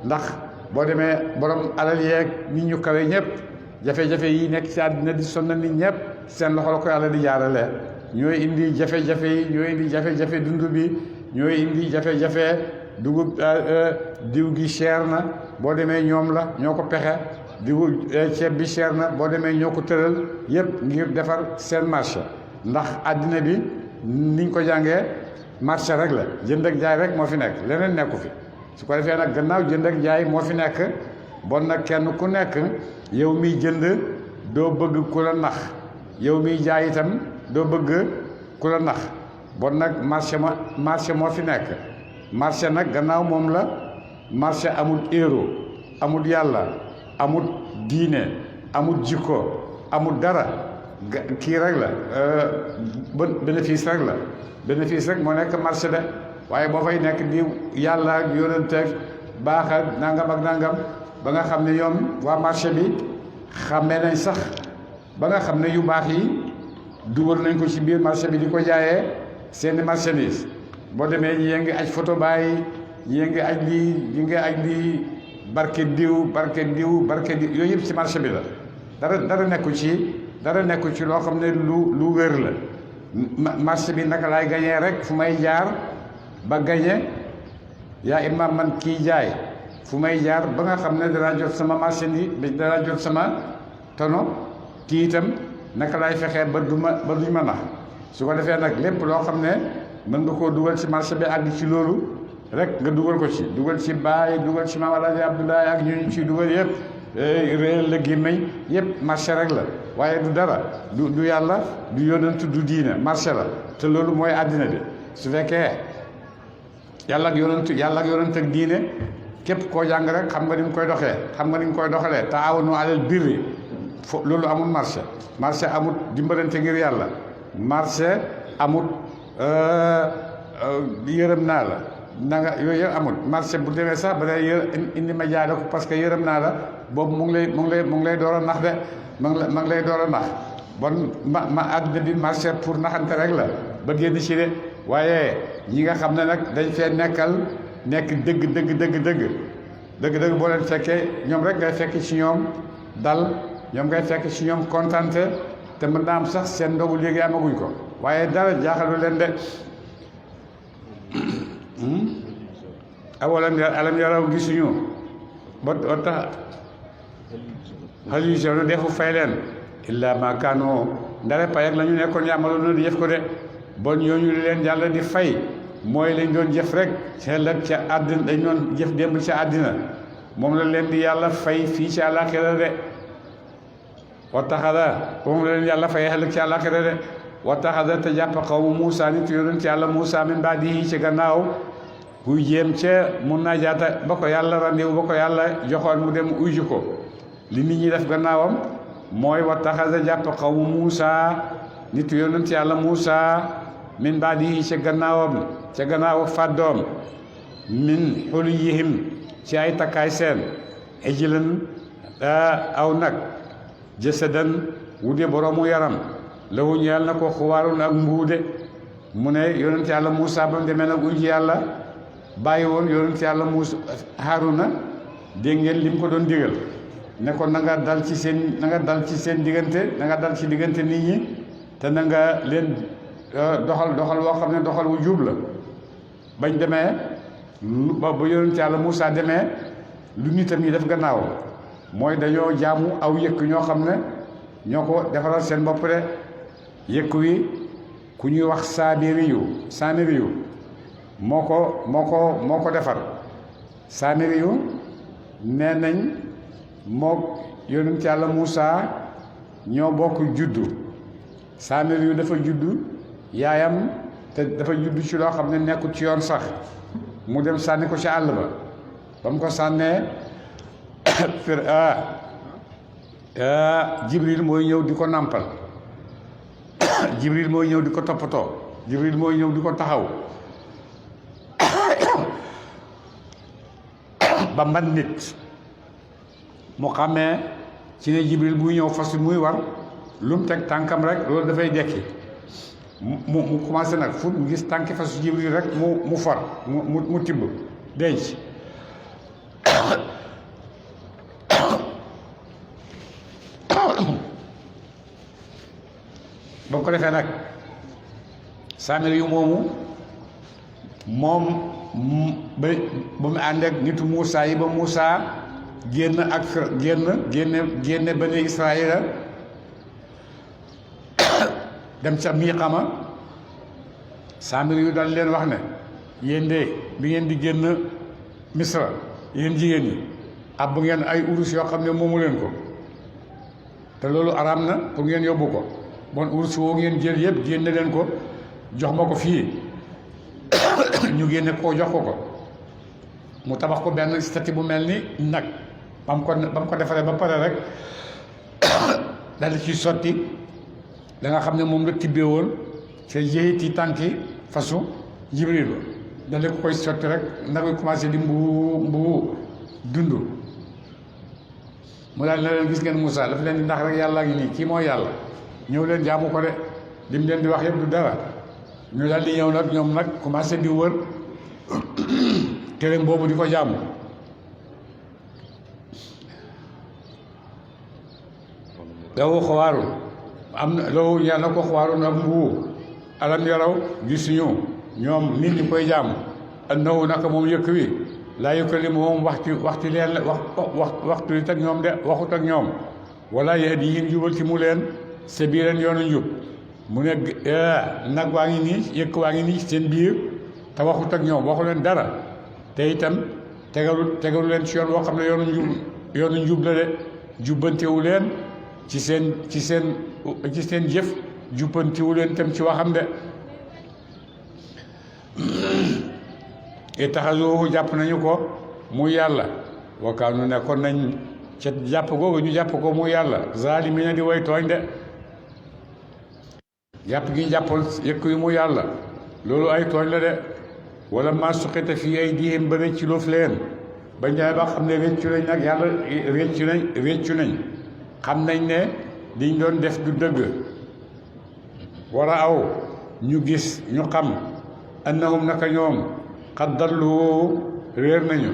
ndax boo demee borom alal yeeg nit ñu kawe ñëpp jafe-jafe yi nekk ci àddina di sonal nit ñëpp seen loxo la ko yàlla di jaarale ñooy indi jafe-jafe yi ñooy indi jafe-jafe dund bi ñooy indi jafe-jafe dugub diw gi cher na boo demee ñoom la ñoo ko pexe diw ceeb bi cher na boo demee ñoo ko tëral yëpp ngir defar seen marché ndax àddina bi niñ ko jàngee marché rek la jënd ak jaay rek moo fi nekk leneen nekku fi su ko defee nag gannaaw jënd ak jaay moo fi nekk bon nag kenn ku nekk yow miy jënd doo bëgg ku la nax yow miy jaay itam doo bëgg ku la nax bon nag marché moo fi nekk marché nag gannaaw moom la marché amul héros amul yàlla amul diine amul jikko amul dara kii rek la bénéfice rek la bénéfice rek moo nekk marché de waaye boo fay nekk di yàlla ak yonent ak baax ak nangam ba nga xam ne ñoom waa marché bi xàmmee nañ sax ba nga xam ne yu baax yi dugal nañ ko ci biir marché bi di ko jaayee seeni marchandise boo demee ñi ngi aj photo bàyyi ñi ngi aj lii ñi ngi aj lii barke diw yooyu yëpp ci marché bi la dara nekku ci loo xam ne lu wér la marché bi naka laay gañee rek fu may jaar ba gañe yaa imam man kii jaay fu may jaar ba nga xam ne danaa jot sama marchandise danaa jot sama tono kii itam naka laay fexee ba duñ ma nax su ko defee nag lépp loo xam ne mën nga koo dugal ci marché bi àgg ci loolu rek nga dugal ko ci dugal ci Baay dugal ci Maam Alaaji Abdoulaye ak ñu ciy dugal yëpp réel la gémmiñ yëpp marché rek la waaye du dara du yàlla du yonent du diine marché la te loolu mooy àddina bi su fekkee yàlla ak yonent ak diine képp koo jàng rek xam nga ni mu koy doxee xam nga ni mu koy doxalee taawanu alal birri loolu amul marché amul dimbalante ngir yàlla marché amul yërëm naa la nanga yooyu yëpp amul marché bu demee sax ba day indi ma jaay la ko parce que yërëm naa la boobu mu ngi lay door a nax de ma ngi lay door a nax bon ma àddina bi marché pour naxante rek la ba génn ci de waaye ñi nga xam ne nag dañ fee nekk dëgg boo leen fekkee ñoom rek ngay fekk ci ñoom dal ñoom ngay fekk ci ñoom kontante te mën naa am sax seen ndogu léegi amaguñ ko waaye dara jaaxalu leen de alam yaraw gisuñu ba tax xal yu sonu defu fay leen illa ma kaanoo ndare pay ak la ñu nekkoon yàmmaloon na di jëf ko de bon ñooñu li leen yàlla di fay mooy lañ doon jëf rek ëllëg ca àddina dañ doon jëf démb ca àddina moom la leen di yàlla fay fii ci àllaaxira de wa taxada moom la leen yàlla fay ëllëg ci àllaaxira de wa taxada te jàpp xawmu Muusaa nit yonent yàlla Muusaa min baadihi ci gannaaw buy jéem ca mun naa jaata ba ko yàlla randiw ba ko yàlla joxoon mu dem uyu ko li nit ñi def gannaawam mooy wa taxada jàpp xawmu Muusaa nit yonent yàlla Muusaa min baadihi ca gannaaw fàddoom min xuliyihim ci ay takkaay seen ijlan aw nag jësadan wude boroomu yaram lahu ñeel na ko xuwaarun ak mbuude mu ne yonent yàlla Muusaa ba mu demee nag uji yàlla bàyyi woon yonent yàlla Muusaa Haaruna dégg ngeen li mu ko doon digal ne ko na nga dal ci seen diggante na nga dal ci diggante nit ñi te na nga leen doxal woo xam ne doxal wu jub la bañ demee ba yonent yàlla Muusaa demee lu nitam ñi def gannaaw mooy dañoo jaamu aw yëkk ñoo xam ne ñoo ko defaral seen bopp de yëkk wi ku ñuy wax saamiriyu moo ko defar saamiriyu nee nañ moo yonent yàlla Muusaa ñoo bokk juddu saamiriyu dafa juddu yaayam te dafa juddu ci loo xam ne nekkul ci yoon sax mu dem sànni ko ci àll ba mu ko sànnee Jibril mooy ñëw di ko nàmpal Jibril mooy ñëw di ko toppatoo Jibril mooy ñëw di ko taxaw ba man nit mu xàmmee ci ne Jibril buy ñëw fas muy war lu mu teg tànkam rek loolu dafay dekki mu commencé nag fu mu gis tànki fasu Jibril rek mu far mu tibb denc ba ko defee nag Saamiri yu moomu moom ba mu ànd ak nitu Muusaa yi ba Muusaa génn ak génne bani Israayila dem ca Miiqama Saamiri yu dal leen wax ne yéen de bi ngeen di génn Misra yéen jigéen ñi ab ngeen ay urus yoo xam ne moomu leen ko te loolu araam na pour ngeen yóbbu ko bon urus woo ngeen jël yëpp génne leen ko jox ma ko fii ñu génne koo jox ko mu tabax ko benn statue bu mel ni nag ba mu ko defaree ba pare rek dal ci sotti da nga xam ne moom la tibbee woon ca yéyti tànki fasu Jibril ba dal ko koy sotti rek nag koy commencé di mbu dund mu daal ne leen gis ngeen Moussa dafa leen di ndax rek yàlla ngi nii kii mooy yàlla ñëw leen jaamu ko de lim leen di wax yëpp du dara ñu daal di ñëw nag ñoom nag commencé di wër këram boobu di ko jaamu lawu xawaaru am na lawu yàlla ko xawaaru nag mbubu alam yaraw gisuñu ñoom nit ñi koy jaamu annahu naka moom yëkk wi laa yukallimuhum waxtu leen waxtu li ak ñoom de waxut ak ñoom wala yahdihim jubal ci mu leen sabiilan yoonu njub mu ne nag waa ngi nii yëkk waa ngi nii seen biir te waxut ak ñoom waxu leen dara te itam tegalu leen ci yoon boo xam ne yoonu njub la de jubbantewu leen ci seen jëf jubbantewu leen itam ci waxam de itaxasuhu jàpp nañu ko mu yàlla wakaanu nekkoon nañ ca jàpp googu ñu jàpp ko mu yàlla zaalimiina di way tooñ de jàpp gi ñu jàppoon yëkk yu mu yàlla loolu ay tooñ la de wala maa suqita fii aydiihim ba rëcc loof leen ba njaay ba xam ne réccu nañ nag yàlla réccu nañ xam nañ ne liñ doon def du dëgg war a aw ñu gis ñu xam annahum naka ñoom xad dallu réer nañu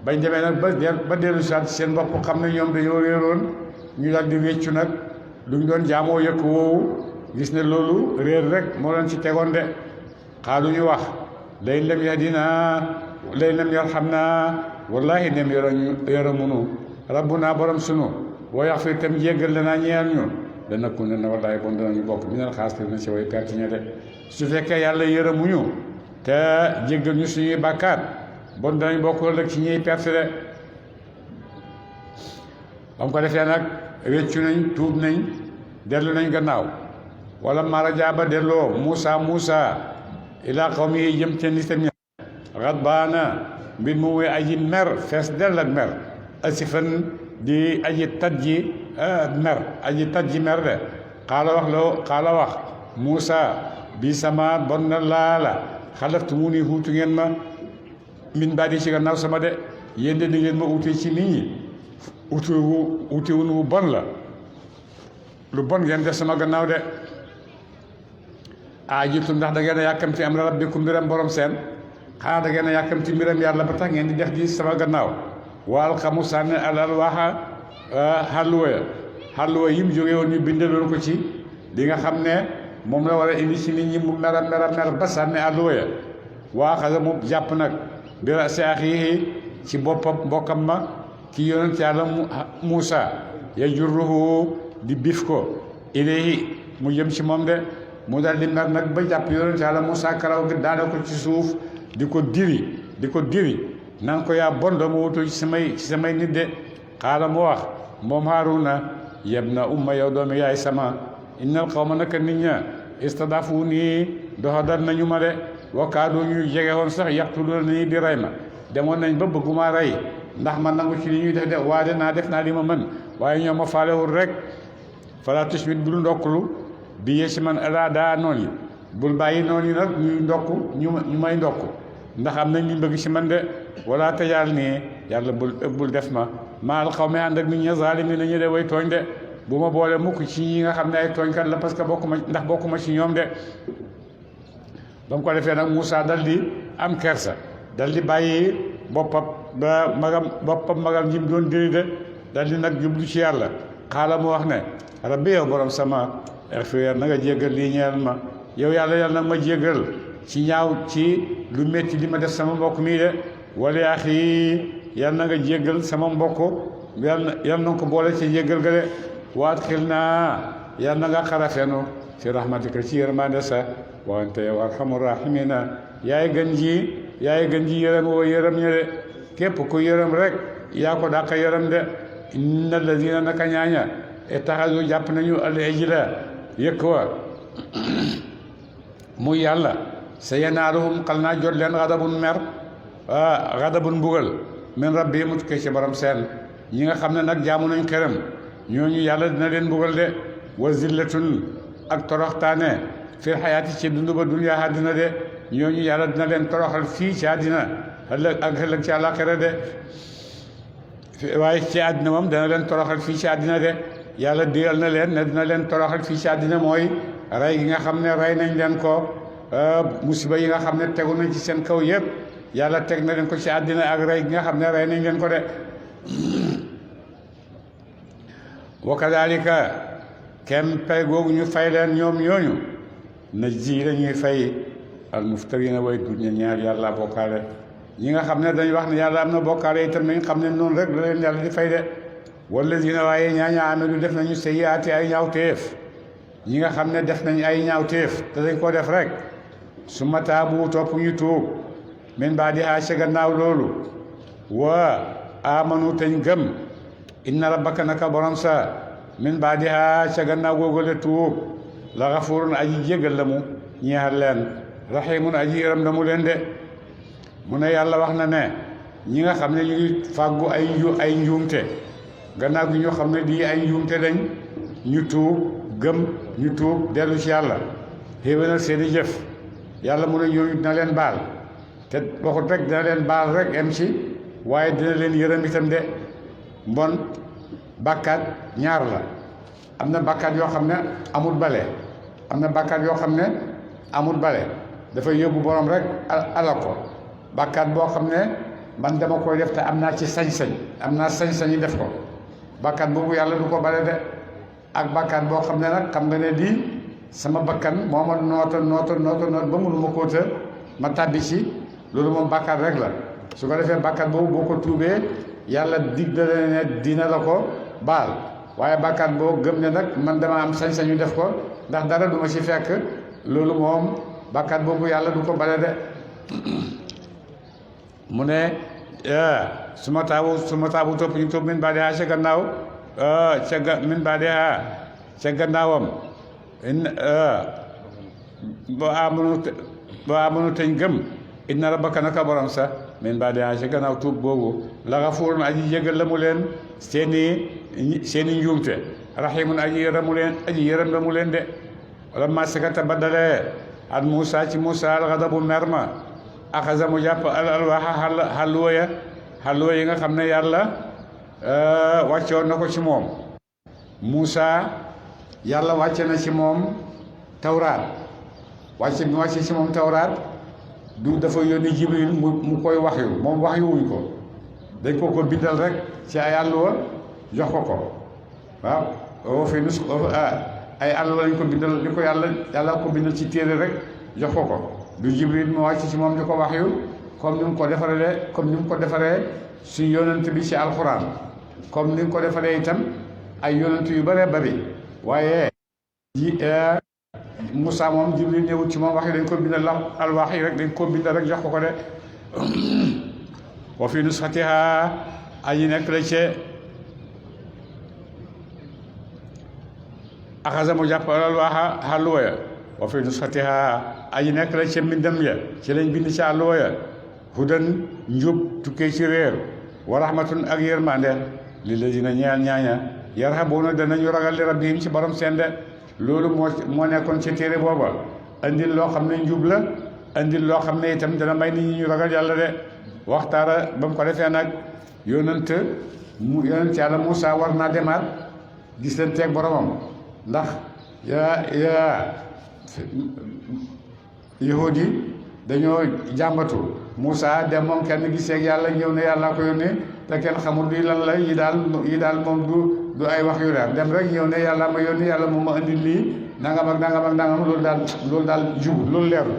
bañ demee nag ba dellu saat seen bopp xam ne ñoom dañoo réeroon ñu daal di réccu nag luñ doon jaamoo yëkk woowu gis ne loolu réer rek moo leen ci tegoon de xaalu ñu wax lay lem yarhamna wallahi nem yaramunu rabbuna borom sunu wa yaxfir tam jéggal lanaa ñeel ñu lanakunanna wallahi bon danañu bokk minal xaasiriina ci way perte ña de su fekkee yàlla yërëmuñu te jéggal ñu suñuy bàkkaat bon danañ bokk rek ci ñuy perte de ba mu ko defee nag réccu nañ tuub nañ dellu nañ gannaaw wala mara jaaba delloo Muusa ilaa qawmihi jëm ca nitam ña xadbaana mbir mu muy aji mer fees dell ak mer asifan di aji tajji mer de xaala wax Muusa bi sama bon na laala xalaftumuni huutu ngeen ma min baadi ci gannaaw sama de yéen de ni ngeen ma uute ci nit ñi utiwun wu bon la lu bon ngeen def sama gannaaw de ajibtum ndax da ngeen a yàkkamti am rabbikum mbiram borom seen xanaa da ngeen a yàkkamti mbiram yàlla ba tax ngeen di def di sama gannaaw waal xamu sànni alal waaxa xàlluwa yim jóge woon ñu bindaloon ko ci li nga xam ne moom la war a indi ci nit ñi mu mer ba sànni àlluwa ya waaxasa mu jàpp nag bira si axiihi ci boppam mbokkam ma ki yonent yàlla Muusa ya jurruhu di bif ko ilayhi mu jëm ci moom de mu dal di mer nag ba jàpp yonent yàlla Muusa karaw gi daane ko ci suuf di ko diri naan ko yaa bon doo ma wutu ci samay nit de xaala mu wax moom Haaruna yabna umma yow doomi yaay sama innal qawma naka nit ña istadafu nii doxadal nañu ma de wakkaadu ñu jege woon sax yaqtuluuna nii di rey ma demoon nañ ba bëgguma rey ndax man nangu ci li ñuy def de waa de naa def naa li ma mën waaye ñoom ma faalewul rek fala tushmit bul ndokklu bi yee si man ala daa noon yi bul bàyyi noon yi nag ñuy ndokk ñu may ndokk ndax am nañ ñu bëgg si man de wala tajal nii yàlla bul def ma maal xaw mi ànd ak nit ñi zaalimi na ñu de way tooñ de bu ma boole mukk ci ñi nga xam ne ay tooñkat la parce que bokkuma ci ñoom de ba mu ko defee nag Moussa dal di am kersa dal di bàyyi boppam magam ji mu doon diri de dal di nag jublu ci yàlla xaala mu wax ne rabbi yow borom sama exfir na nga jéggal lii ñeel ma yow yàlla nag ma jéggal ci ñaaw ci lu métti li ma def sama mbokk mii de wala axi yal na nga jéggal sama mbokk yal na ko boole ci jéggal ga de waat xil naa yal na nga xarafenu ci rahmatika ci yërmande sa wante yow arhamu rahimina yaay gën ji yërëm woo yërëm ñe de képp ku yërëm rek yaa ko dàq yërëm de inna alladina naka ñaaña etaxasu jàpp nañu al ijla yëkk wa muy yàlla sa yanaaluhum xal naa jot leen xadabun mer xadabun mbugal min rabbi mu tukkee ci borom seen ñi nga xam ne nag jaamu nañ xërëm ñooñu yàlla dina leen mbugal de wa zillatun ak toroxtaane fil xayaati ci dundu ba dunya àddina de ñooñu yàlla dina leen toroxal fii ci àddina ëllëg ci àllaaxira de waaye ci àddina moom dana leen toroxal fii ci àddina de yàlla digal na leen ne dina leen toroxal fii ci àddina mooy rey gi nga xam ne rey nañ leen ko musiba yi nga xam ne tegu nañ ci seen kaw yëpp yàlla teg na leen ko ci àddina ak rey gi nga xam ne rey nañ leen ko de wa kadalika kem pay googu ñu fay leen ñoom ñooñu na ji dañuy fay al muftarina way du ñaar yàlla bokkaale ñi nga xam ne dañuy wax ne yàlla am na bokkaale itam nañ xam ne noonu rek la leen yàlla di fay de wala dina waaye ñaaña amelu def nañu sayyiaati ay ñaawteef ñi nga xam ne def nañ ay ñaawteef te dañ ko def rek su ma taabu topp ñu tuub min baadihaa ca gannaaw loolu wa amanu teñ gëm inna rabbaka naka borom sa min baadihaa ca gannaaw googale tuub la xafurun aji jégal la mu ñeexal leen rahimun aji yërëm la mu leen de mu ne yàlla wax na ne ñi nga xam ne ñu ngi fàggu ay njuumte gannaaw gi ñu xam ne di ay njuumte lañ ñu tuub gëm ñu tuub dellu ci yàlla xéwénal seeni jëf yàlla mu ne ñooñu dina leen baal te waxut rek dina leen baal rek em ci waaye dina leen yërëm itam de mbon bàkkaat ñaar la am na bàkkaat yoo xam ne amul bale am na bàkkaat yoo xam ne amul bale dafay yóbbu borom rek ala ko bàkkaat boo xam ne man dama koy def te am naa ci sañ-sañ am naa sañ-sañi def ko bàkkaat boobu yàlla du ko bale de ak bàkkaat boo xam ne nag xam nga ne lii sama bakkan moo ma noot ba mënuma koo të ma tàbbi ci loolu moom bàkkaat rek la su ko defee bàkkaat boobu boo ko tuubee yàlla dig da ne dina la ko baal waaye bàkkaat boo gëm ne nag man dama am sañ-sañu def ko ndax dara du ma ci fekk loolu moom bàkkaat boobu yàlla du ko bale de mu ne su ma taabu topp ñu topp min baadihaa ca gannaaw min baadihaa ca gannaawam boo amanu teñ gëm inna rabbaka naka borom sa min baadihaa ca gannaaw tuub boobu la gafuurun aji jégal la mu leen seeni njuumte rahimun aji yërëm la mu leen de wala ma sakata baddalee at Muusa ci Muusa alxadabu merma axasa mu jàpp alwaxa xalluwa yi nga xam ne yàlla wàccoon na ko ci moom Muusa yàlla wàcce na ci moom tawraat wàcce bi wàcce ci moom tawraat du dafa yónni Jibril mu koy waxyu moom waxyuwuñ ko dañ ko bindal rek ci ay àlluwa jox ko waaw o fi nus ay àlluwa lañ ko bindal li ko yàlla ko bindal ci téere rek jox ko du Jibril mu wàcc ci moom di ko wax yu comme ni mu ko defaree suñ yonent bi ci alxuraan comme ni mu ko defaree itam ay yonent yu bëree bëri waaye Moussa moom Jibril ñëwut ci moom wax yi dañ ko bindal alwax yi rek dañ ko bindal rek jox ko de wa fi nusxatiha aji nekk la ci axasa mu jàpp alwaxa xàlluwa ya wa fi nusxatiha aji nekk la ci mbindam ya ci lañ bind ci àlluwa ya hudan njub tukkee ci réer wa rahmatun ak yërmande lillazina ñeel ñaaña yarhabuuna danañu ragal li rabbihim ci borom seen de loolu moo nekkoon ci téere booba andil loo xam ne njub la andil loo xam ne itam dana may nit ñi ñu ragal yàlla de waxtaara ba mu ko defee nag yonent yàlla Moussa war naa demaat gis leen teeg boromam ndax yahud yi dañoo jàmbatu Moussa dem moom kenn giseeg yàlla ñëw ne yàlla ko yónnee te kenn xamul lii lan la yi daal moom du ay wax yu leer dem rek ñëw ne yàlla ma yónni yàlla moom ma indi lii nangam ak nangam ak nangam loolu daal jub loolu leerul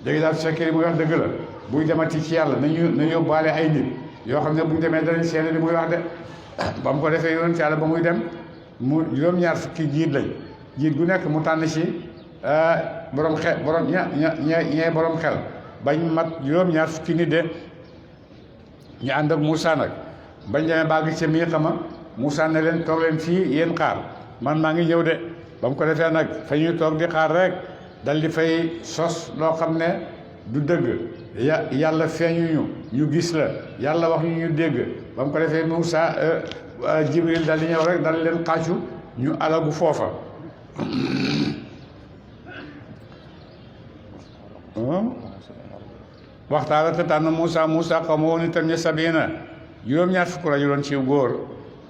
léegi daal su fekkee li muy wax dëgg la buy demati ci yàlla nañu yóbbaale ay nit yoo xam ne bu ñu demee danañ seede li muy wax de ba mu ko defee yoon ci yàlla ba muy dem mu juróom-ñaar fukki jiit lañ jiit gu nekk mu tànn ci borom xel ñee borom xel bañ mat juróom-ñaar fukki nit de ñu ànd ak Moussa nag bañ demee bàgg ca mii xama Moussa ne leen toog leen fii yéen xaar man maa ngi ñëw de ba mu ko defee nag fa ñuy toog di xaar rek dal di fay sos loo xam ne du dëgg yàlla feeñuñu ñu gis la yàlla wax ñu dégg ba mu ko defee Moussa Jibril dal di ñëw rek dal leen xàccu ñu alagu foofa waxtaara te tànn Moussa xaw ma woon itam ne Sabina juróom-ñaar fukk la ñu doon ciw góor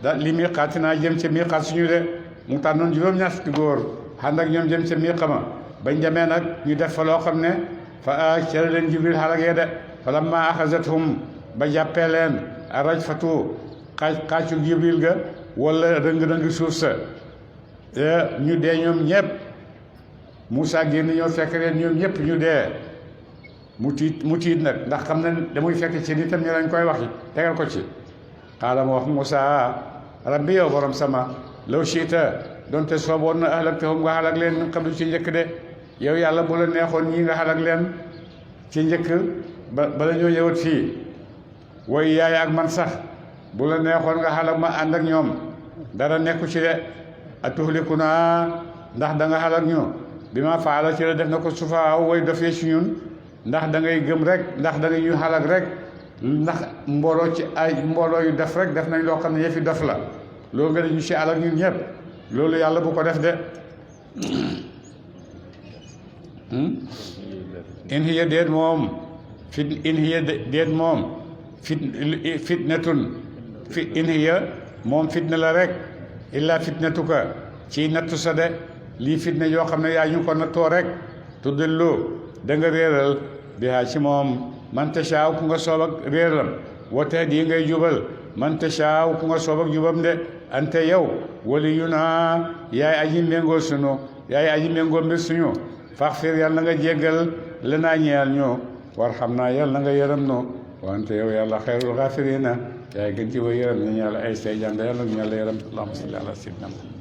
da li muy xaati naa jëm ca mii xaat suñu de mu tànnoon juróom-ñaar fukki góor ànd ak ñoom jëm ca mii xama bañ demee nag ñu def fa loo xam ne fa ca la leen Jibril xalagee de fa lamma axazathum ba jàppee leen rajfatu xaacu Jibril ga wala rëng-rëng suuf sa ñu dee ñoom ñëpp Moussa génn ñoo fekk leen ñoom ñëpp ñu dee mu tiit nag ndax xam ne damuy fekk ci nitam ñu lañ koy waxi tegal ko ci xaala ma wax Moussa rabbi yow borom sama law shiita donte sooboon na ahlaktahum nga xalak leen min qablu ci njëkk de yow yàlla bu la neexoon ñii nga xalak leen ci njëkk bala ñoo ñëwat fii woy yaay ak man sax bu la neexoon nga xalak ma ànd ak ñoom dara nekku ci de atuhlikuna ndax da nga xalak ñu bi ma faala ci la def na ko sufaaw woy dofee ci ñun ndax da ngay gëm rek ndax da ngay ñu xalak rek ndax mbooloo ci ay mbooloo yu def rek def nañ loo xam ne yëfi dof la loolu nga ne ñu ci alak ñun ñëpp loolu yàlla bu ko def de in hiya déet moom fitnatun in hiya moom fitna la rek illa fitnatuka ci nattu sa de lii fitna yoo xam ne yaa ñu ko nattoo rek tuddillu da nga réeral bihaa ci moom man tashaaw ku nga soob ak réeram wa tahdi ngay jubal man tashaaw ku nga soob ak jubam de ante yow waliyuna yaay aji méngoo sunu yaay aji méngoo mbir suñu faxfir yàlla na nga jéggal lanaa ñeel ñu warxam naa yàlla na nga yërëm nu wante yow yàlla xayrul xaafirina yaay gën ci wa yërëm ñu yàlla ay say jàng yàlla ñu yàlla yërëm allahumma salli ala sayyidina Muhammad